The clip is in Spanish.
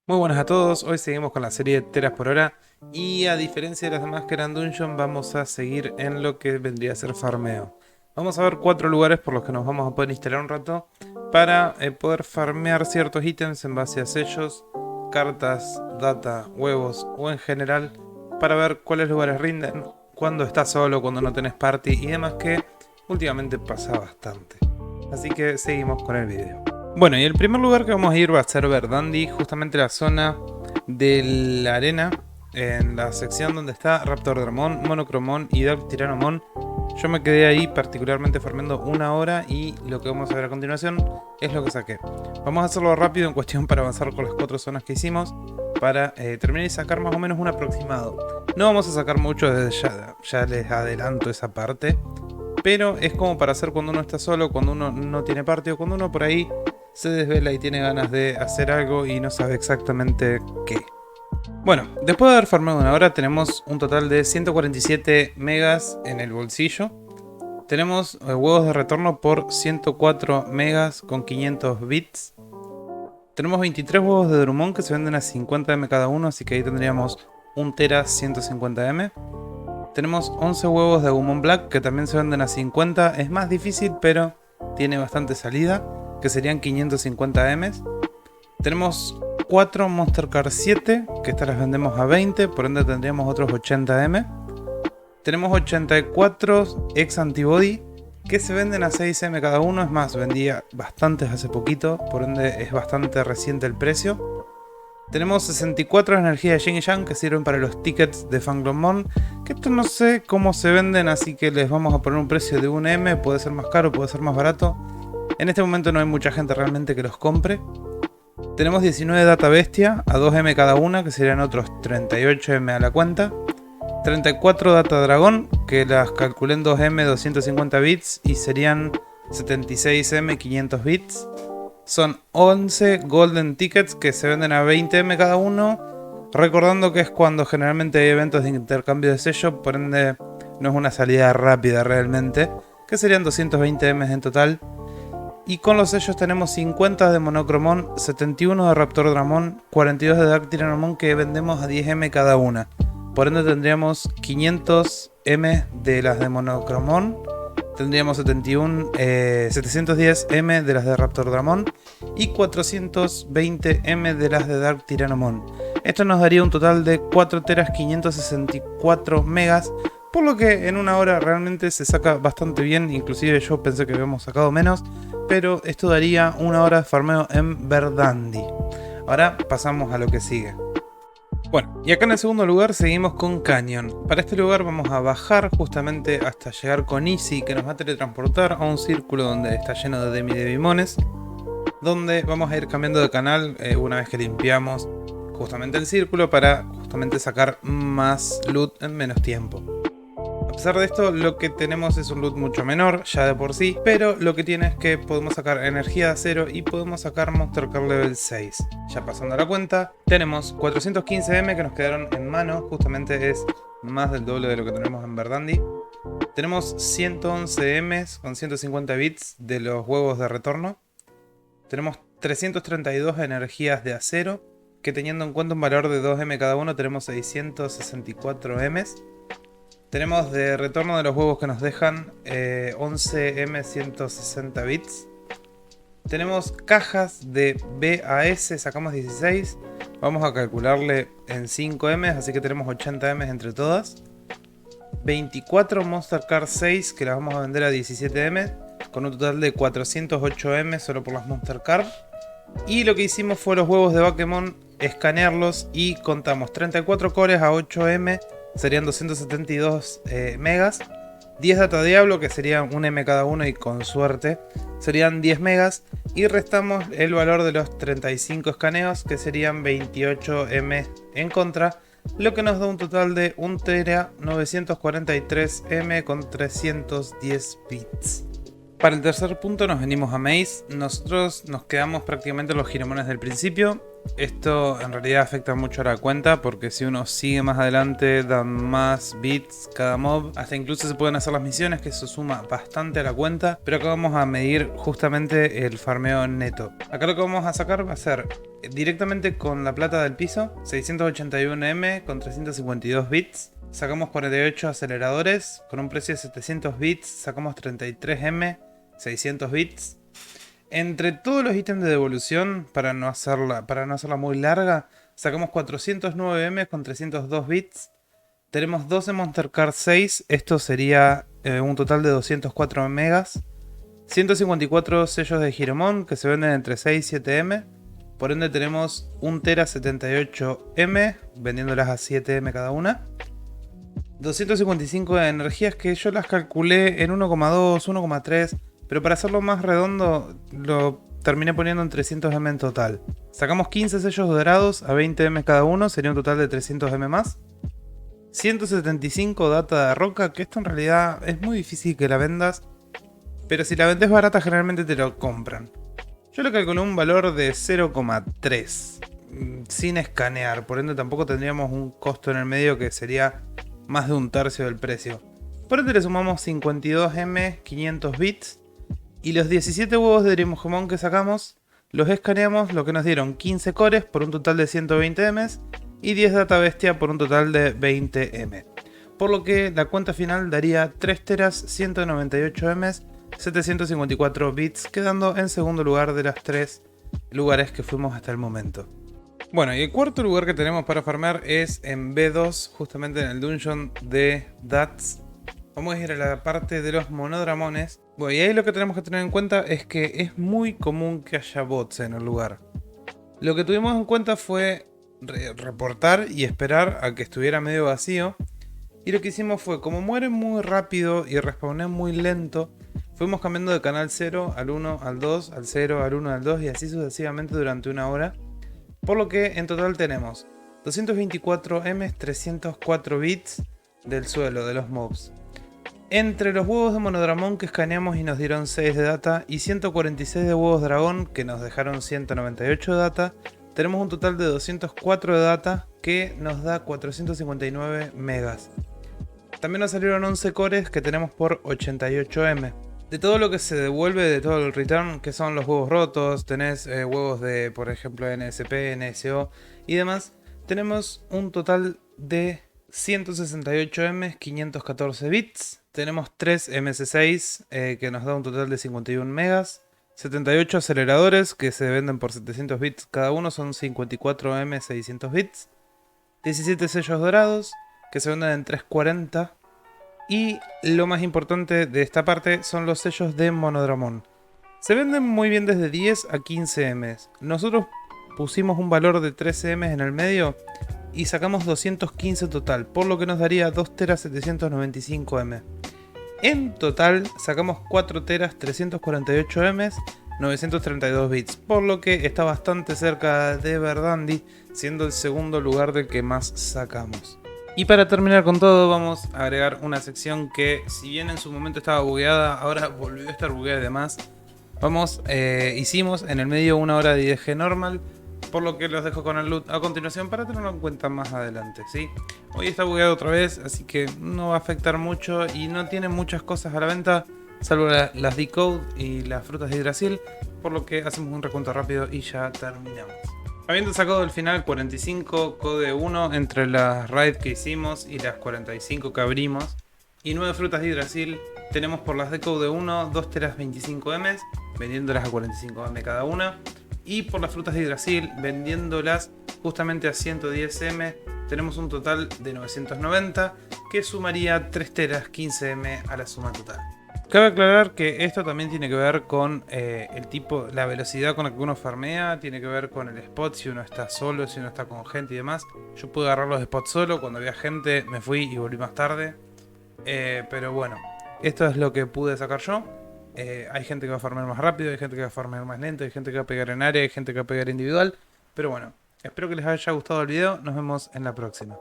Muy buenas a todos, hoy seguimos con la serie de teras por hora y a diferencia de las demás que eran dungeon vamos a seguir en lo que vendría a ser farmeo. Vamos a ver 4 lugares por los que nos vamos a poder instalar un rato para poder farmear ciertos ítems en base a sellos, cartas, data, huevos o en general para ver cuáles lugares rinden, cuando estás solo, cuando no tenés party y demás, que últimamente pasa bastante. Así que seguimos con el video. Bueno, y el primer lugar que vamos a ir va a ser Verdandi, justamente la zona de la arena, en la sección donde está Raptordramon, Monocromon y Dark Tyrannomon. Yo me quedé ahí particularmente farmeando 1 hora y lo que vamos a ver a continuación es lo que saqué. Vamos a hacerlo rápido en cuestión para avanzar con las 4 zonas que hicimos, para terminar y sacar más o menos un aproximado. No vamos a sacar mucho desde ya les adelanto esa parte, pero es como para hacer cuando uno está solo, cuando uno no tiene parte o cuando uno por ahí se desvela y tiene ganas de hacer algo y no sabe exactamente qué. Bueno, después de haber farmado 1 hora tenemos un total de 147 megas en el bolsillo. Tenemos huevos de retorno por 104 megas con 500 bits. Tenemos 23 huevos de Drummond que se venden a 50 M cada uno, así que ahí tendríamos 1 tera 150 M. Tenemos 11 huevos de Agumon Black que también se venden a 50. Es más difícil, pero tiene bastante salida, que serían 550 M. Tenemos 4 Monster Card 7, que estas las vendemos a 20, por ende tendríamos otros 80 M. Tenemos 84 Ex Antibody, que se venden a 6 M cada uno. Es más, vendía bastantes hace poquito, por ende es bastante reciente el precio. Tenemos 64 energía de Yin y Yang que sirven para los tickets de Fanglomon, que esto no sé cómo se venden, así que les vamos a poner un precio de 1 M, puede ser más caro, puede ser más barato. En este momento no hay mucha gente realmente que los compre. Tenemos 19 Data Bestia a 2 M cada una, que serían otros 38 M a la cuenta. 34 Data Dragón, que las calculé en 2 M 250 bits y serían 76 M 500 bits. Son 11 Golden Tickets que se venden a 20 M cada uno. Recordando que es cuando generalmente hay eventos de intercambio de sello, por ende no es una salida rápida realmente, que serían 220 M en total. Y con los sellos tenemos 50 de Monocromon, 71 de Raptordramon, 42 de Dark Tyrannomon que vendemos a 10 M cada una. Por ende tendríamos 500 M de las de Monocromon, tendríamos 710 M de las de Raptordramon y 420 M de las de Dark Tyrannomon. Esto nos daría un total de 4 teras 564 megas, por lo que en 1 hora realmente se saca bastante bien. Inclusive yo pensé que habíamos sacado menos, pero esto daría 1 hora de farmeo en Verdandi. Ahora pasamos a lo que sigue. Bueno, y acá en el segundo lugar seguimos con Canyon. Para este lugar vamos a bajar justamente hasta llegar con Easy, que nos va a teletransportar a un círculo donde está lleno de Demivimones, donde vamos a ir cambiando de canal una vez que limpiamos justamente el círculo para justamente sacar más loot en menos tiempo. A pesar de esto, lo que tenemos es un loot mucho menor, ya de por sí, pero lo que tiene es que podemos sacar energía de acero y podemos sacar Monster Card level 6. Ya pasando a la cuenta, tenemos 415 M que nos quedaron en mano, justamente es más del doble de lo que tenemos en Verdandi. Tenemos 111 M con 150 bits de los huevos de retorno. Tenemos 332 energías de acero, que teniendo en cuenta un valor de 2 M cada uno, tenemos 664 M. Tenemos de retorno de los huevos que nos dejan 11 M 160 bits. Tenemos cajas de BAS, sacamos 16. Vamos a calcularle en 5 M, así que tenemos 80 M entre todas. 24 Monster Card 6 que las vamos a vender a 17 M, con un total de 408 M solo por las Monster Card. Y lo que hicimos fue los huevos de Bakemon, escanearlos y contamos 34 cores a 8 M. Serían 272 megas, 10 Data Diablo que serían 1 M cada uno y con suerte serían 10 megas, y restamos el valor de los 35 escaneos que serían 28 M en contra, lo que nos da un total de 1 tera 943 M con 310 bits. Para el tercer punto nos venimos a Maze. Nosotros nos quedamos prácticamente los giromones del principio. Esto en realidad afecta mucho a la cuenta porque si uno sigue más adelante dan más bits cada mob. Hasta incluso se pueden hacer las misiones, que eso suma bastante a la cuenta. Pero acá vamos a medir justamente el farmeo neto. Acá lo que vamos a sacar va a ser directamente con la plata del piso, 681M con 352 bits. Sacamos 48 aceleradores con un precio de 700 bits. Sacamos 33M, 600 bits. Entre todos los ítems de devolución, para no hacerla muy larga, sacamos 409M con 302 bits. Tenemos 12 Monster Card 6, esto sería un total de 204 megas. 154 sellos de Giromon que se venden entre 6 y 7M. Por ende tenemos 1 tera 78M, vendiéndolas a 7M cada una. 255 de energías que yo las calculé en 1,2, 1,3, pero para hacerlo más redondo lo terminé poniendo en 300M en total. Sacamos 15 sellos dorados a 20M cada uno, sería un total de 300M más. 175 data de roca, que esto en realidad es muy difícil que la vendas, pero si la vendes barata generalmente te lo compran. Yo le calculé un valor de 0,3 sin escanear, por ende tampoco tendríamos un costo en el medio que sería más de un tercio del precio. Por ende le sumamos 52M, 500 bits y los 17 huevos de Digimon que sacamos los escaneamos, lo que nos dieron 15 cores por un total de 120M y 10 data bestia por un total de 20M. Por lo que la cuenta final daría 3 teras, 198M, 754 bits, quedando en segundo lugar de las 3 lugares que fuimos hasta el momento. Bueno, y el cuarto lugar que tenemos para farmear es en B2, justamente en el dungeon de Dats. Vamos a ir a la parte de los monodramones. Bueno, y ahí lo que tenemos que tener en cuenta es que es muy común que haya bots en el lugar. Lo que tuvimos en cuenta fue reportar y esperar a que estuviera medio vacío. Y lo que hicimos fue, como mueren muy rápido y respawnen muy lento, fuimos cambiando de canal 0 al 1 al 2, al 0 al 1 al 2 y así sucesivamente durante una hora. Por lo que en total tenemos 224M, 304 bits del suelo de los mobs. Entre los huevos de monodramón que escaneamos y nos dieron 6 de data y 146 de huevos dragón que nos dejaron 198 de data, tenemos un total de 204 de data que nos da 459 megas. También nos salieron 11 cores que tenemos por 88M. De todo lo que se devuelve, de todo el return, que son los huevos rotos, tenés huevos de, por ejemplo, NSP, NSO y demás, tenemos un total de 168M, 514 bits, tenemos 3 MS6 que nos da un total de 51 megas, 78 aceleradores que se venden por 700 bits cada uno, son 54M, 600 bits, 17 sellos dorados que se venden en 340. Y lo más importante de esta parte son los sellos de monodramón. Se venden muy bien desde 10 a 15M. Nosotros pusimos un valor de 13M en el medio y sacamos 215 total, por lo que nos daría 2 teras 795M. En total sacamos 4 teras 348M, 932 bits, por lo que está bastante cerca de Verdandi, siendo el segundo lugar del que más sacamos. Y para terminar con todo, vamos a agregar una sección que, si bien en su momento estaba bugueada, ahora volvió a estar bugueada y demás. Hicimos en el medio una hora de IDG normal, por lo que los dejo con el loot a continuación para tenerlo en cuenta más adelante, ¿sí? Hoy está bugueado otra vez, así que no va a afectar mucho y no tiene muchas cosas a la venta, salvo las Decode y las frutas de Yggdrasil, por lo que hacemos un recuento rápido y ya terminamos. Habiendo sacado al final 45 Code 1 entre las raids que hicimos y las 45 que abrimos y 9 frutas de Yggdrasil, tenemos por las de Code 1 2 teras 25M, vendiéndolas a 45M cada una, y por las frutas de Yggdrasil vendiéndolas justamente a 110M, tenemos un total de 990 que sumaría 3 teras 15M a la suma total. Cabe aclarar que esto también tiene que ver con la velocidad con la que uno farmea, tiene que ver con el spot, si uno está solo, si uno está con gente y demás. Yo pude agarrar los spots solo, cuando había gente me fui y volví más tarde. Pero bueno, esto es lo que pude sacar yo. Hay gente que va a farmear más rápido, hay gente que va a farmear más lento, hay gente que va a pegar en área, hay gente que va a pegar individual. Pero bueno, espero que les haya gustado el video, nos vemos en la próxima.